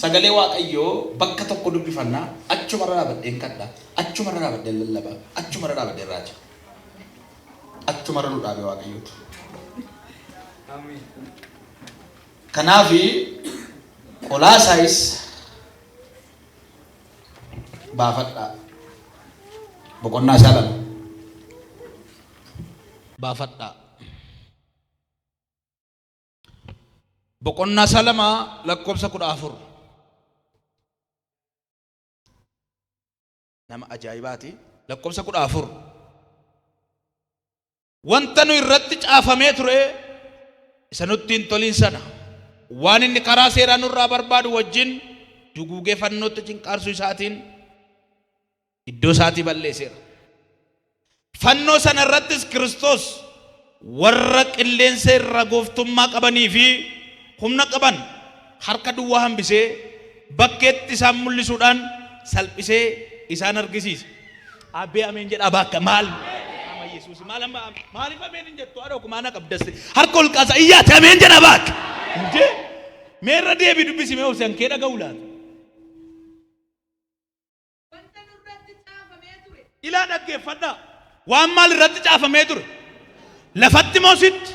sagalee waaqayyoo bakka tokko dubbifannaa achumarra dhaabadheen kadha achumarra dhaabadheen lallabaa achumarra dhaabadheen raaja achumarra nu dhaabe waaqayyootu. Kanaafi Qolaasaayis baafadhaa boqonnaa isaa lama baafadhaa boqonnaa isaa lama lakkoofsa 14 nama ajaa'ibaati lakkoofsa 14 wanta nu irratti caafamee ture isa nutti hin tolin sana waan inni karaa seeraa nurraa barbaadu wajjin duguugee fannootti cinqaarsuu isaatiin iddoo isaatii balleesseera. Fannoo sana irrattis Kiristoos warra qilleensa irra gooftummaa qabanii fi humna qaban harka duwwaa hambisee bakkeetti isaan mul'isuudhaan salphisee isaan argisiise. Abbee ameen jedhaa bakka maal ama Yesuus maaliif ameen hin jettu adoo kumaana qabdaste harka ol kaasa iyyaate ameen jedhaa bakka injee meerra deebii dubbisi mee obsaan kee dhaga'u laata. Ilaa dhaggeeffadhaa waan maal irratti caafamee ture lafatti moositti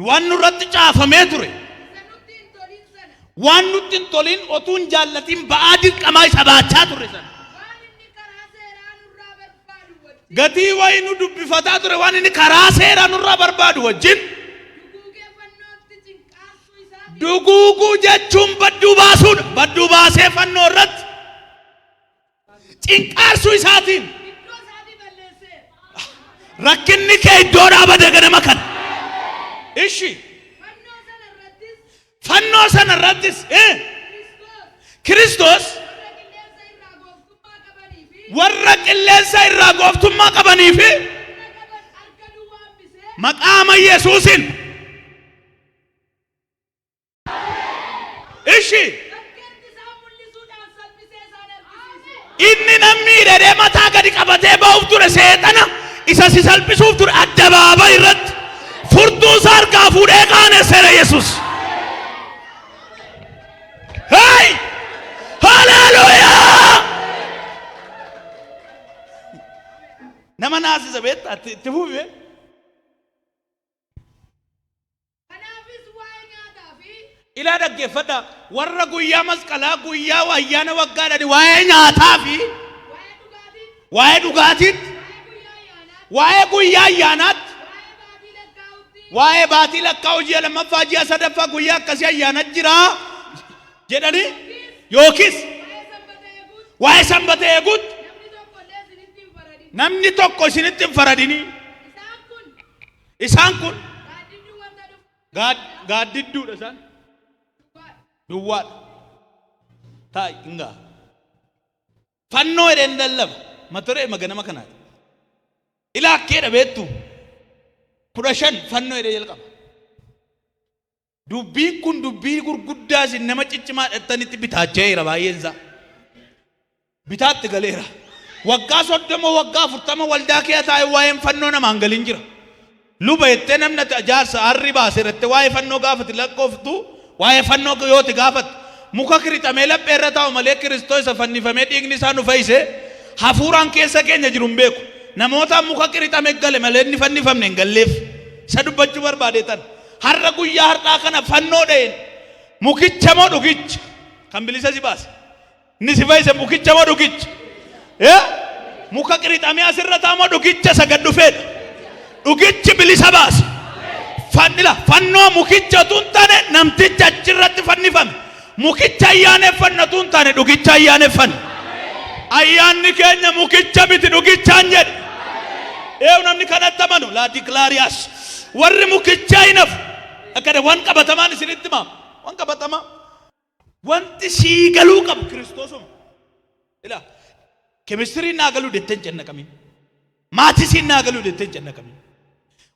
waan nurratti caafamee ture waan nutti hin tolin otuun jaallatiin ba'aa dirqamaa isa baachaa ture sana gatii wayii nu dubbifataa ture waan inni karaa seeraa nurraa barbaadu wajjin duguuguu jechuun badduu baasuudha. Badduu baasee fannoo irratti cinqaarsuu isaatiin rakkinni kee iddoo dhaabate ganama kana ishi fannoo sana irrattis Kiristoos warra qilleensa irraa gooftummaa qabanii fi maqaa Yesuusin ishi inni namni hidhee mataa gadi qabatee ba'uuf ture seexana isa si salphisuuf ture addabaabayi irratti furtuu isaa harkaa fuudhee qaanesseera Yesuus. Hey! Hallelujah! Nama naasisa beektaa itti fufi ilaa dhaggeeffadhaa warra guyyaa masqalaa guyyaa ayyaana waggaadhaan waa'ee nyaataa fi waa'ee dhugaatiitti waa'ee guyyaa ayyaanaatti waa'ee baatii lakkaa'u ji'a lammaffaa ji'a sadaffaa guyyaa akkasii ayyaana jiraa jedhanii yookiis waa'ee sanbata eeguutti namni tokko isinitti hin faradinii isaan kun gaaddidduudha isaan duwwaadha taa'e ingaa fannoo edeen lallaba matoree maganama kanaati ilaa akkeedha beettu 15 fannoo edee jalqaba dubbiin kun dubbii gurguddaa isin nama ciccimaa dhattanitti bitaacheera baay'eensaa bitaatti galeera waggaa 30 waggaa 40 waldaa kee taa'e waa'een fannoo namaan galin jira luba jettee namni jaarsa harri baaseerratti waa'ee fannoo gaafati lakkooftu waa'ee fannoo yooti gaafat muka kiritamee laphee irra taa'u malee Kiristoos isa fannifamee dhiigni isaa nu fayyise hafuuraan keessa keenya jiru hin beeku namoota muka kiritame gale malee inni fannifamne hin galleef isa dubbachuu barbaadeetan har'a guyyaa har'aa kana fannoo dha'een mukicha moo dhugicha kan bilisa si baase inni si fayyise mukicha moo dhugicha muka kiritamee asirra taa'u moo dhugicha isa gad dhufeedha dhugichi bilisa baase. Fannoo mukicha tun taane namticha achirratti fannifame mukicha ayyaaneffanna tun taane dhugicha ayyaaneffanna ayyaanni keenya mukicha biti dhugichaan jedhe namni kanatti amanu laa diklaariyaas warri mukicha hinaf akkana waan qabatamaan isinitti himaa waan qabatamaa wanti sii galuu qabu Kiristoosuma ila keemistirii naa galuu deetteen jennaqamin maatii siin naa galuu deetteen jennaqamin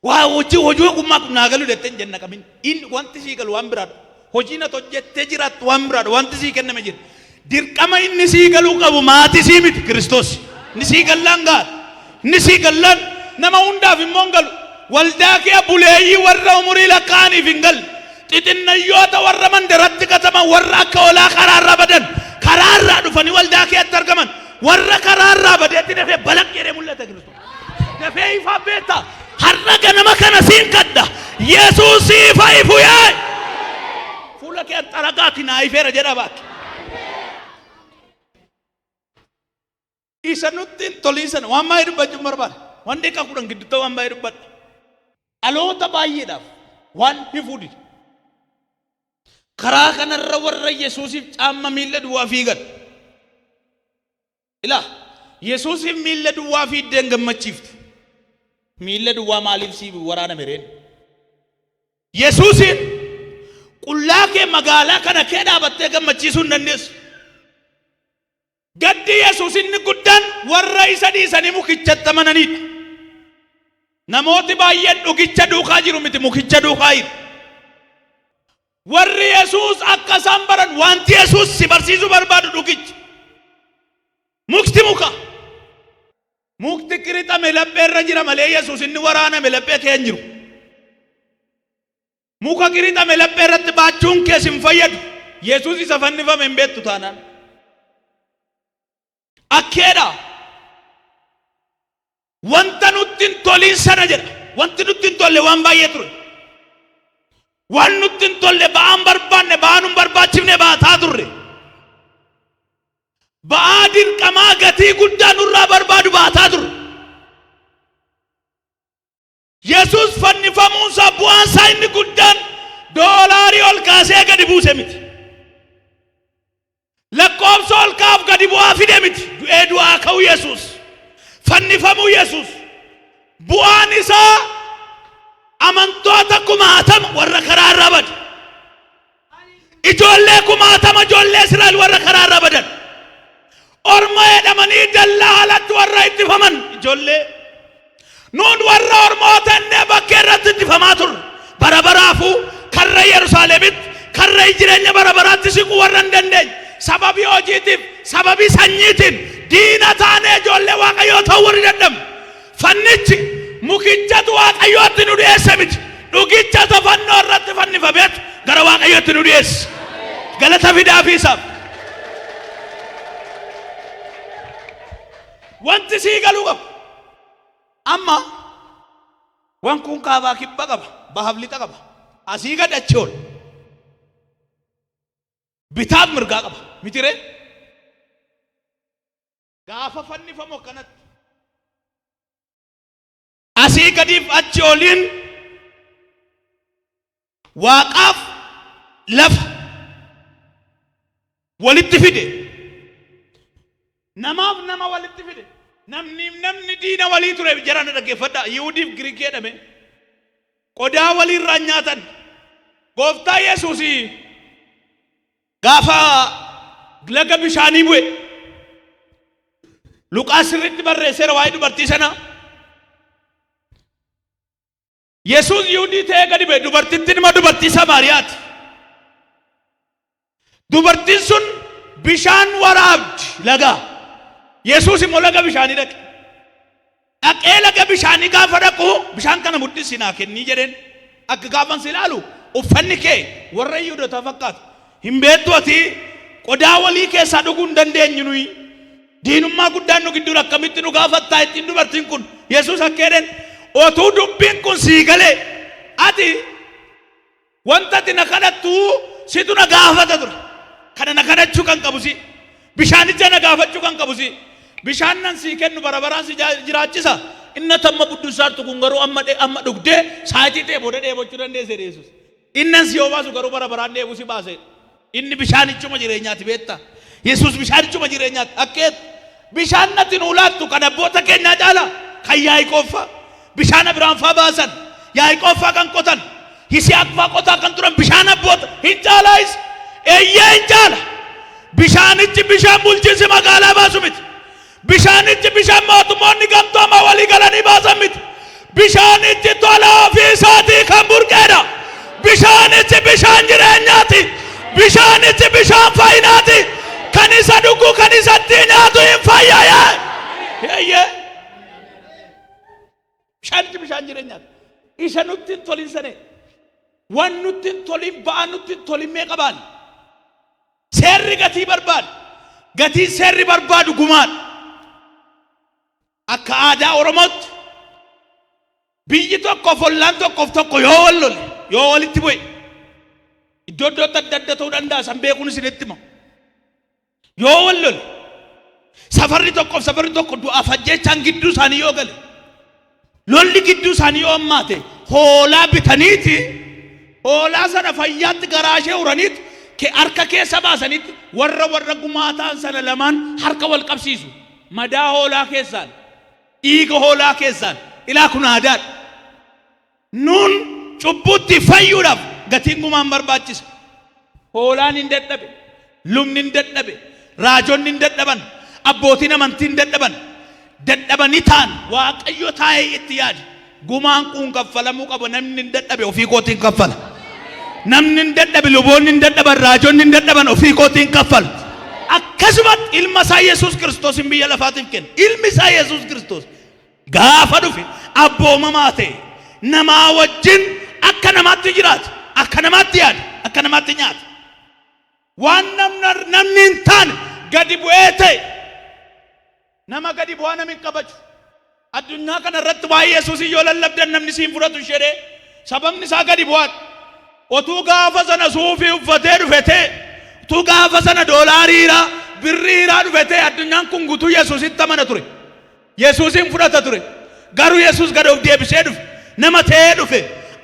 waa hojii gummaa naagalu deetten jenna qabin in wanti sii galu waan biraadha hojii na tojjettee jiraattu waan biraadha wanti sii kenname jira dirqama inni sii galuu qabu maatii sii miti Kiristoos inni sii gallaan gaal inni sii gallaan nama hundaaf immoo hin galu waldaa kee buleeyyii warra umurii lakkaa'aniif hin galle xixinnayoota warra mandaratti qataman warra akka olaa karaarraa badan karaarraa dhufanii waldaa keetti argaman warra karaarraa badeetti dafee balaq jedhee mul'ata Kiristoos. Dafee ifa beeta har'a ganama kana siin kadda Yesuus ifa ifu yaa'e. Fuula kee xaragaati naa ifeera jedha baakki. Isa nutti toliisan waan baay'ee dubbachuun barbaada. Waan deeqa kudhan gidduutti waan baay'ee dubbadha. Dhaloota baay'eedhaaf waan hifuudhi. Karaa kanarra warra Yesuusiif caamma miilla duwwaa fiigan. Ilaa Yesuusiif miilla duwwaa fiiddeen gammachiifte. Miilla duwwaa maaliif siif waraana mereen? Yesuusiin qullaa kee magaalaa kana kee dhaabattee gammachiisuu hin dandeessu. Gaddi Yesuus inni guddaan warra isa dhiisanii mukichatti amananidha. Namooti baay'een dhugicha duukaa jiru miti mukicha duukaa jiru. Warri Yesuus akka isaan baran wanti Yesuus si barsiisuu barbaadu dhugicha. Mukti muka. Mukti qirixame laphee irra jira malee Yesuus inni waraaname laphee kee hin jiru. Muka qirixame laphee irratti baachuun kees hin fayyadu. Yesuus isa fannifame hin beektu taanaan. Akkeedha. Wanta nutti hin toliin sana jedha. Wanti nutti hin tolle waan baay'ee ture. Waan nutti hin tolle ba'aan barbaanne ba'aan hin barbaachifne baataa turre. Ba'aa dirqamaa gatii guddaa nurraa barbaadu baataa turre. Yesuus fannifamuunsaa bu'aansaa inni guddaan doolaarii ol kaasee gadi buuse miti. Lakkoobsa ol kaaf gadi bu'aa fide miti. Du'ee du'aa ka'u Yesuus. Fannifamuu Yesuus. Bu'aan isaa amantoota 60 warra karaarraa badan. Ijoollee 60 ijoollee Israa'el warra karaarraa badan. Orma jedhamanii dallaa alatti warra ittifaman ijoollee. Nuun warra ormoota innee bakkee irratti ittifamaa turre. Bara baraafuu karra Yerusaalemitti karra jireenya bara baraatti siquu warra hin dandeenye. Sababii hojiitiif sababii sanyiitiin diina taanee ijoollee Waaqayyoo ta'uu warri dadhabne. Fannichi mukichatu Waaqayyootti nu dhiyeesse miti. Dhugichatu fannoo irratti fannifameetu gara Waaqayyootti nu dhiyeesse. Galata fidaafii isaaf. Wanti sii galuu qabu. Amma waan kun kaabaa kibba qaba. Bahaaf lixa qaba. Asii gad achi ol. Bitaaf mirgaa qaba. Mitire? Gaafa fannifamu akkanatti. Asii gadiif achi oliin Waaqaaf lafa walitti fide. Namaaf nama walitti fide. Namni diina walii ture jarana dhaggeeffadha. Yihudiif Giriikii jedhame. Qodaa waliirraa nyaatan. Gooftaa Yesuusii gaafa laga bishaanii bu'e. Luqaas sirriitti barreesseera waa'ee dubartii sana. Yesuus Yihudii ta'ee gadi ba'e. Dubartittiin ima dubartii Samaariyaati. Dubartiin sun bishaan waraabdi lagaa. Yesuus immoo laga bishaanii dhaqe. Dhaqee laga bishaanii gaafa dhaqu bishaan kana muddisi naa kennii jedheen. Akka gaafan si ilaalu uffanni kee warra Yihuudootaa fakkaata. Hin beektu ati qodaa walii keessaa dhuguu hin dandeenyu nuyi. Diinummaa guddaan nu gidduu akkamitti nu gaafattaa ittiin dubartiin kun Yesuus akka jedheen otuu dubbiin kun sii galee ati wanta ati na kadhattu situ na gaafata ture. Kana na kadhachuu kan qabu si. Bishaanicha na gaafachuu kan qabu si. Bishaan nan sii kennu bara baraan si jiraachisa. Inna tamma buddusaartu kun garuu amma dhugdee saayitii ta'e booda dheebochuu dandeesse Yesuus. Innan si yoo baasu garuu bara baraan dheebuu si baase. Inni bishaanichuma jireenyaati beekta. Yesuus bishaanichuma jireenyaati. Akkeet bishaan natti nu laattu kan abboota keenyaa caala kan Yaaqoob bishaan Abiraam faa baasan Yaaqoob faa kan qotan Yisihaaq faa qotaa kan turan bishaan abboota hin caalaayis eeyyee hin caala. Bishaanichi bishaan bulchiinsi magaalaa baasu miti. Bishaanichi bishaan mootummoonni gamtooma walii galanii baasan miti. Bishaanichi tola ofii isaatii kan burqeedha. Bishaanichi bishaan jireenyaati. Bishaanichi bishaan fayyinaati. Kan isa dhugu kan isatti nyaatu hin fayyaya. Eeyyee. Bishaanichi bishaan jireenyaati. Isa nutti hin tolinsane. wan nutti tolin ba'an nutti tolin mee qaban seerri gatii barbaadu gatii seerri barbaadu gumaan akka aadaa Oromootti biyyi tokko follaan tokko yoo wallole yoo walitti bu'e iddoo adda adda ta'uu danda'a san beekuun isinitti hima yoo wallole safarri tokko du'aaf ajjeechaan gidduu isaanii yoo gale lolli gidduu isaanii yoo ammaate hoolaa bitaniiti hoolaa sana fayyaatti garaashee uraniiti harka keessa baasanitti warra gumaataan sana lamaan harka wal qabsiisu madaa hoolaa keessaan dhiiga hoolaa keessaan ilaa kun aadaadha nuun cubbutti fayyuudhaaf gatiin gumaan barbaachisa hoolaan hin dadhabe lubni hin dadhabe raajonni hin dadhaban abbootiin amantii hin dadhabanii ta'an waaqayyo taa'ee itti yaade gumaan kun kaffalamuu qaba namni hin dadhabe ofii kootiin kaffala namni hin dadhabe luboonni hin dadhaban raajonni hin dadhaban ofii kootiin kaffala akkasumas ilma isaa Yesuus Kiristoos hin biyya lafaatiif kenna ilmi isaa Yesuus Kiristoos gaafa dhufe abboomamaa ta'e namaa wajjin akka namaatti jiraata akka namaatti yaada akka namaatti nyaata waan namni hin taane gadi bu'ee ta'e nama gadi bu'aa namni qabaju addunyaa kana irratti waa'ee Yesuus yoo lallabdan namni siin fudhatu jedhee sababni isaa gadi bu'aadha otuu gaafa sana suufii uffatee dhufetee otuu gaafa sana doolaariiraa birriiraa dhufetee addunyaan kun guutuu Yesuusitti amana ture Yesuusin fudhata ture garuu Yesuus gad of deebisee dhufe nama ta'ee dhufe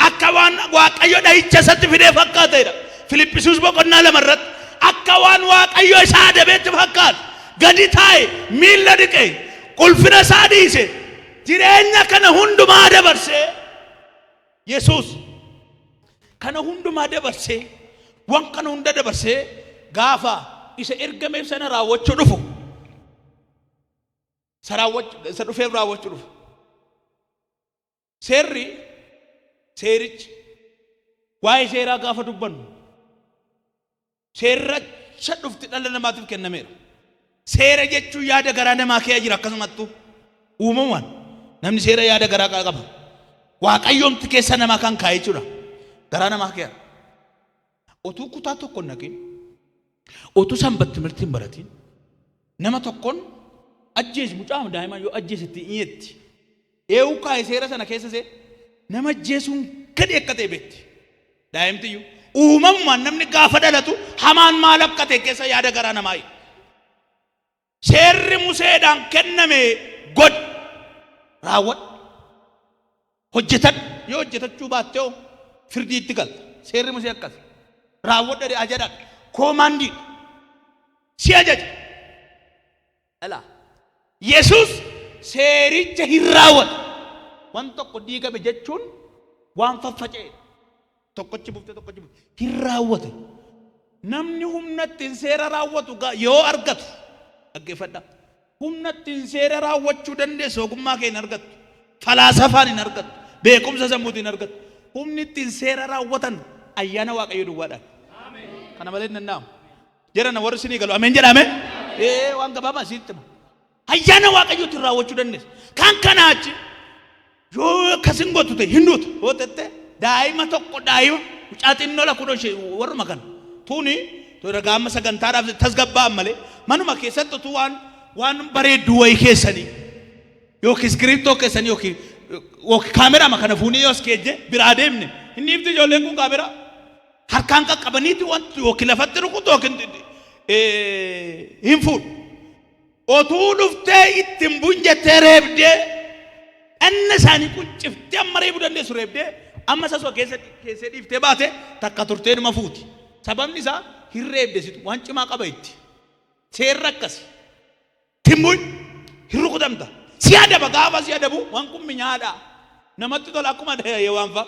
akka waan waaqayyo dha'icha isatti fidee fakkaateedha Filiphisius boqonnaa 2 irratti akka waan waaqayyo isaa adabeetti fakkaata gadi taa'e miilla dhiqee qulfina isaa dhiise jireenya kana hundumaa dabarsee Yesuus kana hundumaa dabarsee waan kana hunda dabarsee gaafa isa ergameef sana raawwachuu dhufu isa dhufeef raawwachuu dhufu seerichi waa'ee seeraa gaafa dubbannu seerracha dhufti dhala namaatiif kennameera seera jechuun yaada garaa namaa keessa jira akkasumattu uumamaan namni seera yaada garaa qaba waaqayyoomti keessa namaa kan kaa'ee jira garaa namaa keessa otuu kutaa tokko naqin otuu sanbata timirtiin baratiin nama tokkoon ajjees mucaa daa'ima yoo ajjeesitti iyyetti eewu kaa'ee seera sana keessa see nama ajjeesuun gadi akka ta'e beekti daa'imtiyyuu uumamaan namni gaafa dhalatu hamaan maal akka ta'e keessa yaada garaa namaa seerri Museedhaan kenname god raawwadhu hojjetan yoo hojjetachuu baatte firdiitti galta seerri Musee akkas raawwadhu ajajadha koomaandii si ajaja ala Yesuus seericha hin raawwatu waan tokko diigame jechuun waan faffaca'e tokkochi bufte hin raawwate namni humnatti seera raawwatu yoo argatu dhaggeeffadha humnatti seera raawwachuu dandeessu ogummaa kee hin argattu falaasafaan hin argattu beekumsa sammuutiin hin argattu humni ittiin seera raawwatan ayyaana waaqayyo duwwaadhaan kana malee hin danda'amu jedhana warri isinii galu ameen jedhame waan gabaabaa isiitti hima ayyaana waaqayyootiin raawwachuu dandeessu kan kanaachi yoo akkasin gootu ta'e hin duutu yoo ta'e daa'ima tokko daa'ima mucaa xinnoo lakkudoo ishee warruma kana tuuni gaama sagantaadhaaf tasgabba'an malee manuma keessatti utuu waan bareeddu wayii keessanii yookiin iskiriiptoo keessanii yookiin kaameraa kana fuunii yoo askeejje biraa deemne inni ifti ijoolleen kun kaameraa harkaan qaqqabaniiti wanti yookiin lafatti rukutu yookiin hin fuudhu otuu dhuftee ittiin bunjettee reebdee inni isaanii qunciftee amma reebuu dandeessu reebdee amma sasoo keessee dhiiftee baate takka turtee numa fuuti sababni isaa hin reebdesitu waan cimaa qaba itti seerri akkasi timbuun hin rukutamta si adaba gaafa si adabu waan kun minyaadha namatti tola akkuma waan fa'a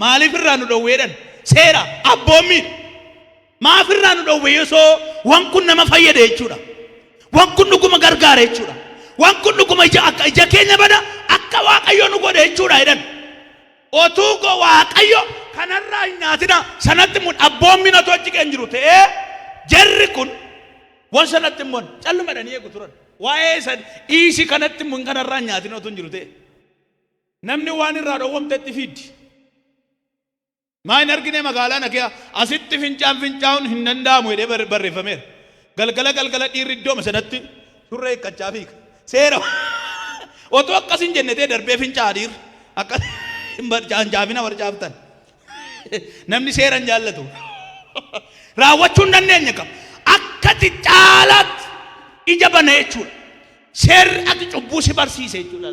maaliif irraa nu dhowweedhan seera abboommi maaf irraa nu dhowwe yosoo waan kun nama fayyada jechuudha waan kun dhuguma gargaara jechuudha waan kun dhuguma ija keenya bada akka waaqayyo nu godhe jechuudha jedhan otuu go waaqayyo kanarraa hin nyaatina sanatti mun abboommi na tochi kan jiru ta'ee jarri kun waan sanatti mun callumadhanii eegu turan waa'ee san dhiisi kanatti mun kanarraa hin nyaatina otuu hin jiru ta'e namni waan irraa dhowwamtetti fiddi Maa hin argine magaalaa nagaa asitti fincaa'uun hin danda'amu jedhee barreeffameera. Galgala dhiirri iddoo sanatti surree eeggachaa fiiga. Seera otoo akkas hin jennetee darbee fincaa'a dhiirri akkas hin jaafina warra jaaftan. Namni seera hin jaallatu. Raawwachuu hin dandeenye qaba. Akkati caalaatti ija bana jechuudha. Seerri ati cubbuu si barsiise jechuudha.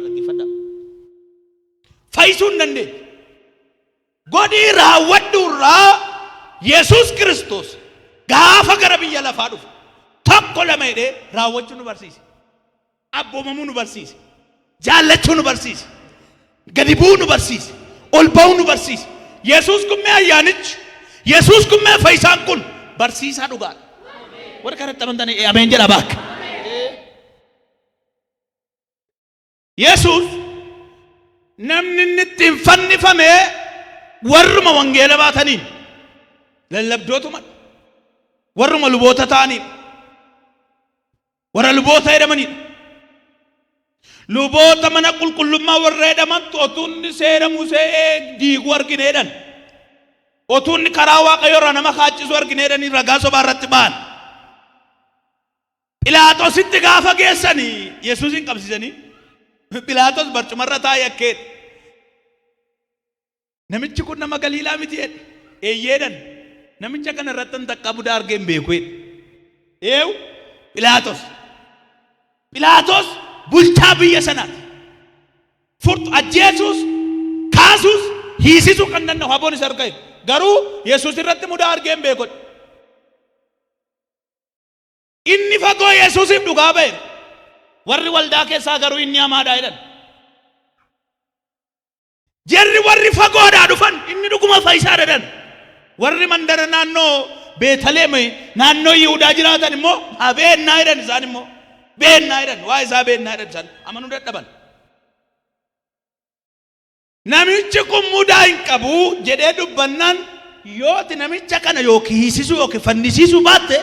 Fayyisuu hin dandeenye. Godii raawwadhuurraa Yesuus Kiristoos gaafa gara biyya lafaa dhufe tokko lama jedhee raawwachuu nu barsiise. Abboomamuu nu barsiise. Jaallachuu nu barsiise. Gadi bu'uu nu barsiise. Ol ba'uu nu barsiise. Yesuus kun mee ayyaanichi, Yesuus kun mee fayyisaan kun barsiisaa dhugaadha. Warra kanatti amantan ameen jedha baakka. Yesuus namni inni ittiin fannifame warruma wangeela baataniin lallabdootuma warruma luboota ta'aniin warra luboota jedhamaniin luboota mana qulqullummaa warra jedhaman otuunni seera Musee diiguu argineedhan otuunni karaa Waaqayyoorraa nama kaachisu argineedhanii ragaa sobaa irratti ba'an. Phiilaaxoositti gaafa geessanii Yesuusin qabsiisanii Phiilaaxoos barcumarra taa'ee akkeedha. Namichi kun nama Galiilaa miti jedhe eeyyeedhan namicha kana irratti takka budaa argeen beeku jedhe. Eewu Phiilaaxoos bulchaa biyya sanaati. Furtu ajjeesuus kaasuus hiisisuu kan danda'u haboon isa argame garuu Yesuus irratti mudaa argeen beeku. Inni fagoo Yesuusiif dhugaa ba'e warri waldaa keessaa garuu inni hamaadha jedhan. Jarri warri fagoodhaa dhufan inni dhuguma fayyisaa jedhan. Warri mandara naannoo Beetaleem naannoo Yihuudaa jiraatan immoo beennaa jedhan isaan immoo beennaa jedhan waa isaa beennaa jedhan isaan amanuu dadhaban. Namichi kun mudaa hin qabu jedhee dubbannaan yooti namicha kana yookiin hiisisuu yookiin fannisiisuu baatte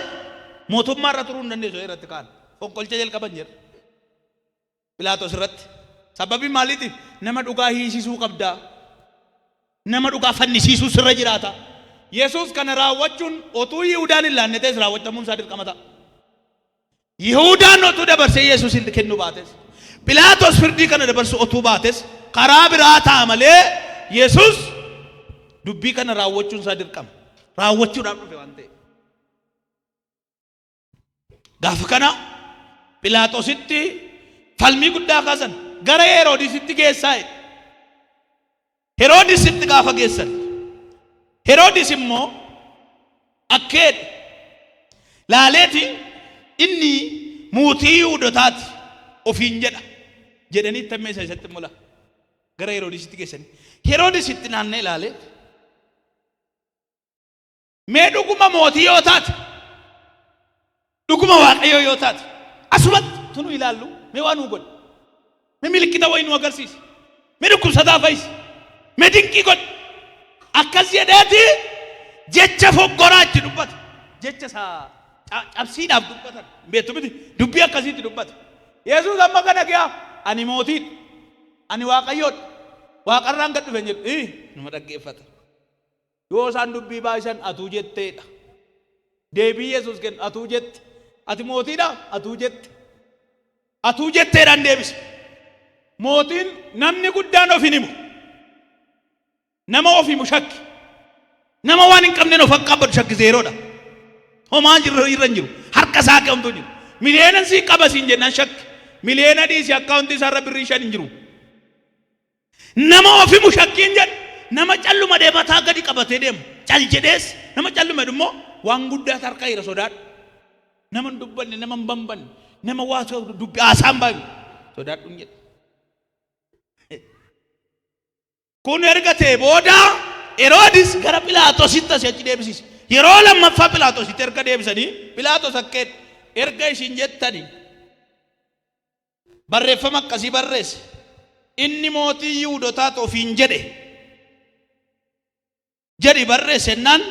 mootummaa irra turuu hin dandeessu irratti kaan fonqolcha jalqaban jira. Phiilaaxoos irratti sababii maaliitiif nama dhugaa hiisisuu qabdaa nama dhugaa fannisiisuu sirra jiraata. Yesuus kana raawwachuun otuu Yihuudaan hin laannetes raawwachamuun isaa dirqama ta'a. Yihuudaan otuu dabarsee Yesuusin kennu baates Phiilaaxoos firdii kana dabarsu otuu baates karaa biraa ta'a malee Yesuus dubbii kana raawwachuun isaa dirqama. Raawwachuudhaaf dhufe waan ta'eef. Gaafa kana Phiilaaxoositti falmii guddaa kaasan gara Heroodisitti geessaa. Heroodisitti gaafa geessan Heroodis immoo akkeedha laaleeti inni mootii Yihuudootaati ofiin jedha jedhanii tammee isatti mula gara Heroodisitti geessanii Heroodisitti naannee ilaalee mee dhuguma mootii yoo taate dhuguma Waaqayyoo yoo taate asumatti tunu ilaallu mee waan nu godhe mee milikkita wayii nu agarsiisi mee dhukkubsataa fayyisi mee dinqii godhe akkas jedheeti jecha foggoraa itti dubbata jecha isaa cabsiidhaaf dubbatan beektu miti dubbii akkasiitti dubbata. Yesuus amma kana giyaa ani mootiidha ani Waaqayyoodha waaqarraan gad dhufe jedhu nama dhaggeeffata. Yoo isaan dubbii baay'isan atuu jetteedha deebii Yesuus kennu atuu jette ati mootiidha atuu jetteedhaan deebise. Mootiin namni guddaan of hin himu nama of himu shakki nama waan hin qabneen of qabbatu shakki zeeroodha. Homaan irra hin jiru harka isaa qabamtu jiru miliyoona sii qaba siin jennaan shakki miliyoona dhiisi akkaawuntii isaarra birrii 5 hin jiru. Nama of himu shakkiin jedhu nama calluma deemataa gadi qabatee deemu cal jedhees nama calluma immoo waan guddaa harka irra sodaadhu. Nama hin dubbanne nama hin bambanne nama waa dubbii haasaan baay'u sodaadhu hin jedhu. Kun erga ta'e booda Heroodis gara Phiilaaxoositti asii achi deebisiise. Yeroo lammaffaa Phiilaaxoositti erga deebisanii Phiilaaxoos akkeedha erga isin jettanii barreeffama akkasii barreesse inni mootii Yihuudootaati ofiin jedhi barreessennaan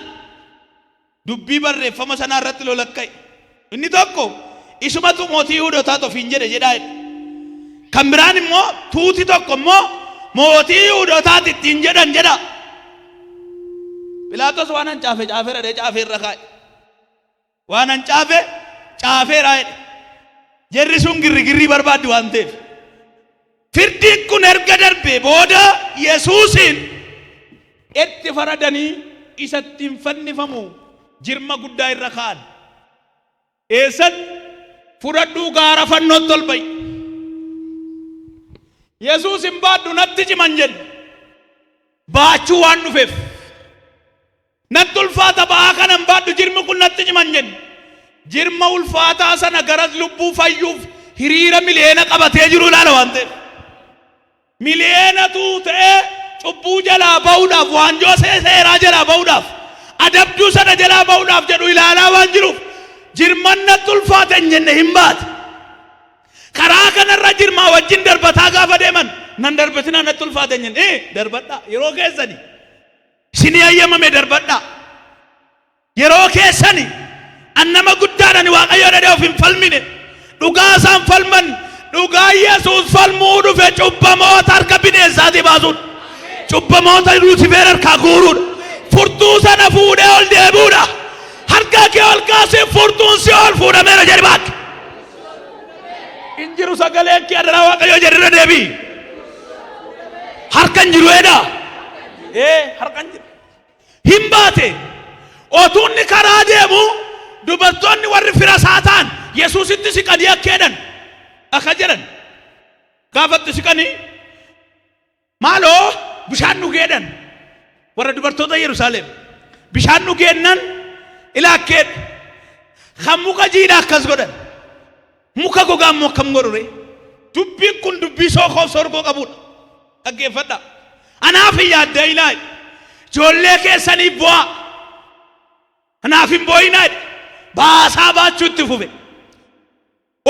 dubbii barreeffama sanaa irratti lolakka'e. Inni tokko isumatu mootii Yihuudootaati ofiin jedhaa. Kan biraan immoo tuuti tokko immoo mootii Yihuudootaati ittiin jedhan jedha. Pilaatos waan an caafe caafeera dhee caafeerra kaa'e. Waan an caafe caafeera jedhe. Jarri sun girrigirrii barbaaddi waan ta'eef. Firdiin kun erga darbee booda Yesuusin itti faradanii isatti hin fannifamu jirma guddaa irra kaa'an. Eessatti fudhadhuu gaara fannootti ol ba'i. Yesuus hin baadhu natti ciman jedhe. Baachuu waan dhufeef. Natti ulfaata ba'aa kana hin baadhu jirmi kun natti ciman jedhe. Jirma ulfaataa sana garas lubbuu fayyuuf hiriira miliyeena qabatee jiru ilaala waan ta'eef. Miliyeenatu ta'ee cubbuu jalaa ba'uudhaaf waanjoo seeraa jalaa ba'uudhaaf adabduu sana jalaa ba'uudhaaf jedhu ilaalaa waan jiruuf jirman natti ulfaata hin jenne hin baate. Karaa kanarra jirmaa wajjin darbataa gaafa deeman nan darbatina natti ulfaata hin jenne darbadhaa yeroo keessani isinii ayyamame darbadhaa yeroo keessani annama guddaadhaan waaqayyo dhadhee of hin falmine dhugaa isaan falman dhugaa Yesuus falmuu dhufe cubbamoota harka bineensaatii baasuudha. Cubbamoota Luusifer harkaa guuruudha. Furtuu sana fuudhee ol deebuudha. Harka kee ol kaasee furtuun si ol fuudhameera jedhi baakki. Injiru sagalee kee adaraa waaqayyo jedhira deebii. Harka injiru edaa. Harka injiru. Hin baate. Otuunni karaa deemu dubartoonni warri fira isaa ta'an Yesuusitti siqanii akka jedhan. Akka jedhan. Gaafatti siqanii. Maaloo bishaan dhugeedhan. Warra dubartoota Yerusaalem. Bishaan dhugeennan ilaakkeedha. Kan muka jiidhaa akkas godhan. Muka gogaa immoo akkam godhure. Dubbiin kun dubbii sookoof sorgoo qabudha. Dhaggeeffadha. Anaaf hin yaadda'inaa. Ijoollee keessaniif bu'aa. Anaaf hin boo'inaa. Baasaa baachuu itti fufe.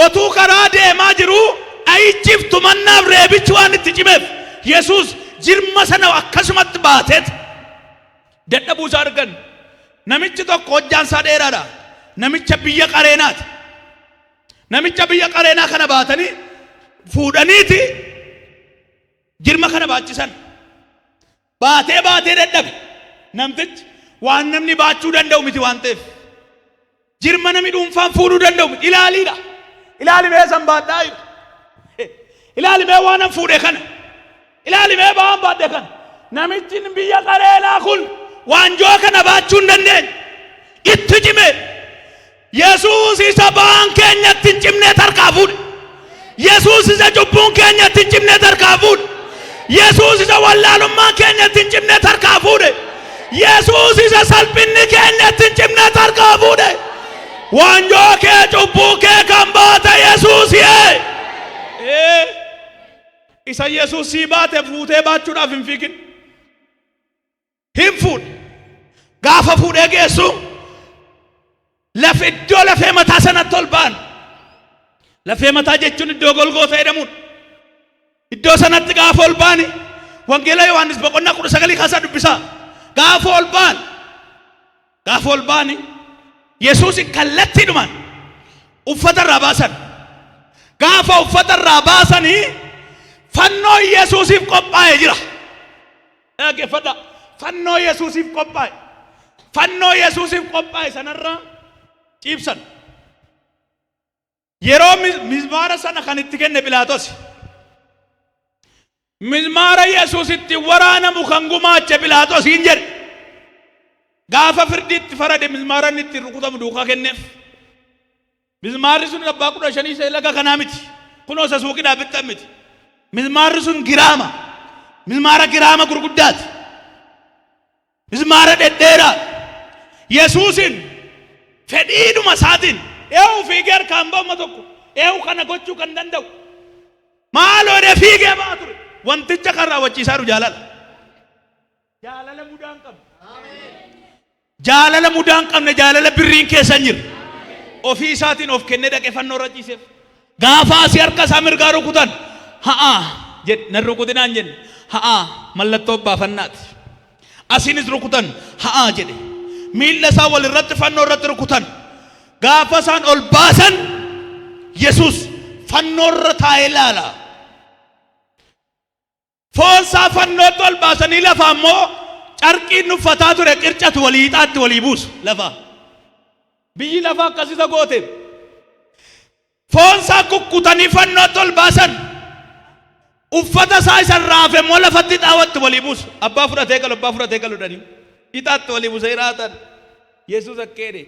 Otuu karaa deemaa jiru dhayichiif tumannaaf reebichi waan itti cimeef Yesuus jirma sana akkasumatti baateet dadhabuu isaa argan. Namichi tokko hojjaan isaa dheeraadha. Namicha biyya qareenaati. Namicha biyya qareenaa kana baatanii fuudhaniiti jirma kana baachisan. Baatee dadhabe. Namtichi waan namni baachuu danda'u miti waan ta'eef. Jirma namni dhuunfaan fuudhuu danda'u miti. Ilaaliidha. Ilaalimee san baadhaa jiru. Ilaalimee waan an fuudhe kana. Ilaalimee ba'aan baadhe kana. Namichi biyya qareenaa kun waanjoo kana baachuu hin dandeenye. Itti cime. Yesuus isa ba'aan keenyatti hin cimnee harkaa fuudhe. Yesuus isa cubbuun keenyatti hin cimnee harkaa fuudhe. Yesuus isa wallaalummaan keenyatti hin cimnee harkaa fuudhe. Yesuus isa salphinni keenyatti hin cimnee harkaa fuudhe. Waanjoo kee cubbuu kee kan baate Yesuus yee. Isa Yesuus sii baate fuutee baachuudhaaf hin fiigin. Hin fuudhe. Gaafa fuudhee geessu iddoo lafee mataa sanatti ol ba'an. Lafee mataa jechuun iddoo Golgoota jedhamuudha. Iddoo sanatti gaafa ol ba'ani wangeela Yohaannis boqonnaa 19 kaasaa dubbisaa. Gaafa ol ba'ani Yesuus kallattiidhumaan uffata irraa baasan. Gaafa uffata irraa baasanii fannoo Yesuusiif qophaa'ee jira. Dhaggeeffadha. Fannoo Yesuusiif qophaa'e. Fannoo Yesuusiif qophaa'e sanarraa ciibsan. Yeroo mizmaara sana kan itti kenne Pilaatos. Mizmaara Yesuusitti waraanamu kan gumaache Pilaatos hin jedhe. Gaafa firdiitti farade mizmaaran itti rukutamu duukaa kenneef. Mizmaarri sun abbaa 15 isa laga kanaa miti. Kunoo isa suuqidhaa bittan miti. Mizmaarri sun giraama. Mizmaara giraama gurguddaati. Mizmaara dhedheeraa. Yesuusin fedhiidhuma isaatiin fiigee harkaan ba'uma tokko kana gochuu kan danda'u. Maaloo dee fiigee ba'a ture. Wanticha kan raawwachiisaa jiru jaalala. Jaalala mudaan qabna. Jaalala mudaan qabna. Jaalala birriin keessa hin jirre. Ofii isaatiin of kennee dhaqee fannoo irra ciiseef. Gaafa asii harka isaa mirgaa rukutan jedhe nan rukutinaan jenne mallattoo baafannaati. Asiinis rukutan jedhe miilla isaa wal irratti fannoo irratti rukutan. Gaafa isaan ol baasan Yesuus fannoo irra taa'ee ilaala. Foon isaa fannootti ol baasanii lafa ammoo carqiin uffataa ture qircatu waliixaatti walii buusu lafa biyyi lafa akkasisa goote foon isaa kukkutanii fannoo tol baasan uffata isaa isa raafe moo lafatti xaawatti walii buusu abbaa fudhatee galu dhanii ixaatti walii buusa hiraatan Yesuus akkeedhe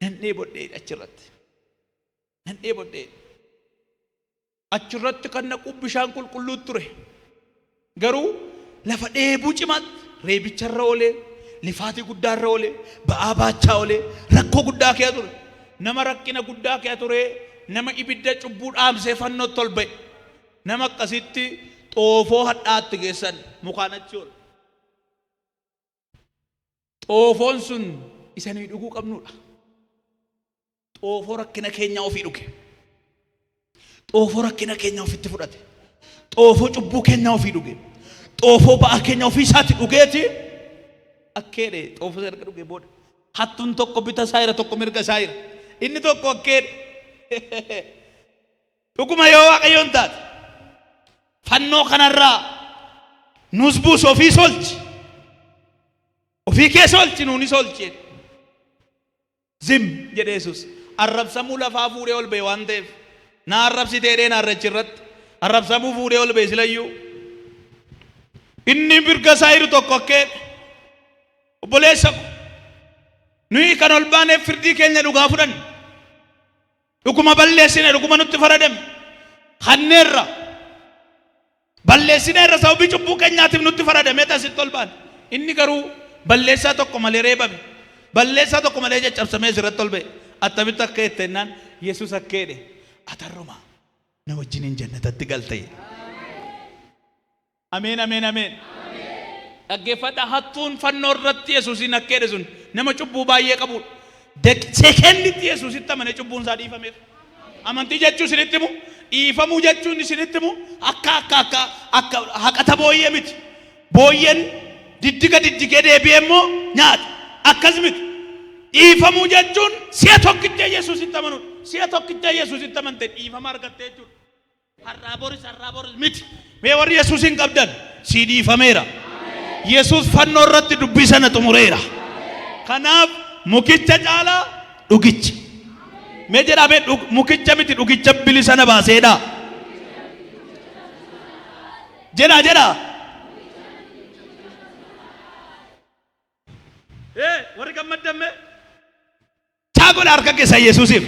nan dheebodhee achirratti kan naqu bishaan qulqulluu ture garuu lafa dheebuu cimaatti reebicharra oolee lifaatii guddaarra oolee ba'aa baachaa oolee rakkoo guddaa kee ture nama rakkina guddaa kee ture nama ibidda cubbuu dhaamsee fannoo tol ba'e nama akkasitti xoofoo hadhaatti geessan mukaan achi oola xoofoon sun isanii dhuguu qabnuudha xoofoo rakkina keenya ofii dhuge xoofoo rakkina keenya ofitti fudhate xoofoo cubbuu keenya ofii dhuge xoofoo ba'aa keenya ofii isaatti dhugeeti akkeedhe xoofoo erga dhuge booda hattuun tokko bita saayira tokko mirga saayira inni tokko akkeedhe dhuguma yoo waaqayyoon taate fannoo kanarraa nus buusu ofii solchi ofii kee solchi nuuni solchi zim jedhe Yesuus arrabsamuu lafaa fuudhee ol ba'e waan ta'eef na arrabsiteedhee na arrachirratti arrabsamuu fuudhee ol ba'e silayyuu inni mirga saayiru tokko akkee obboleessa ko nuyi kan ol baaneef firdii keenya dhugaa fudhanne dhuguma balleessine dhuguma nutti faradame hanneerra balleessineerra sababii cubbuu keenyaatiif nutti faradame tasitti ol baane inni garuu balleessaa tokko malee reebame balleessaa tokko malee caccabsamee sirratti ol ba'e attamitti akka jettennaan Yesuus akkeedhe atarruma na wajjiniin jannatatti galte ameen ameen ameen dhaggeeffadha hattuun fannoo irratti Yesuusin akkeedhe sun nama cubbuu baay'ee qabuudha sekenditti Yesuusitti amane cubbuun isaa dhiifameef amantii jechuun isinitti himu dhiifamuu jechuun isinitti himu akka haqata booyyee miti booyyeen diddigee deebi'ee immoo nyaata akkas miti dhiifamuu jechuun si'a tokkicha Yesuusitti amanuudha si'a tokkicha Yesuusitti amante dhiifama argattee jechuudha har'aa boris miti mee warri Yesuusin qabdan si dhiifameera Yesuus fannoo irratti dubbii sana xumureera kanaaf mukicha caalaa dhugicha mee jedhamee mukicha miti dhugicha bilisa na baaseedha jedha warri gammaddamme chaagola harka keessa Yesuusiif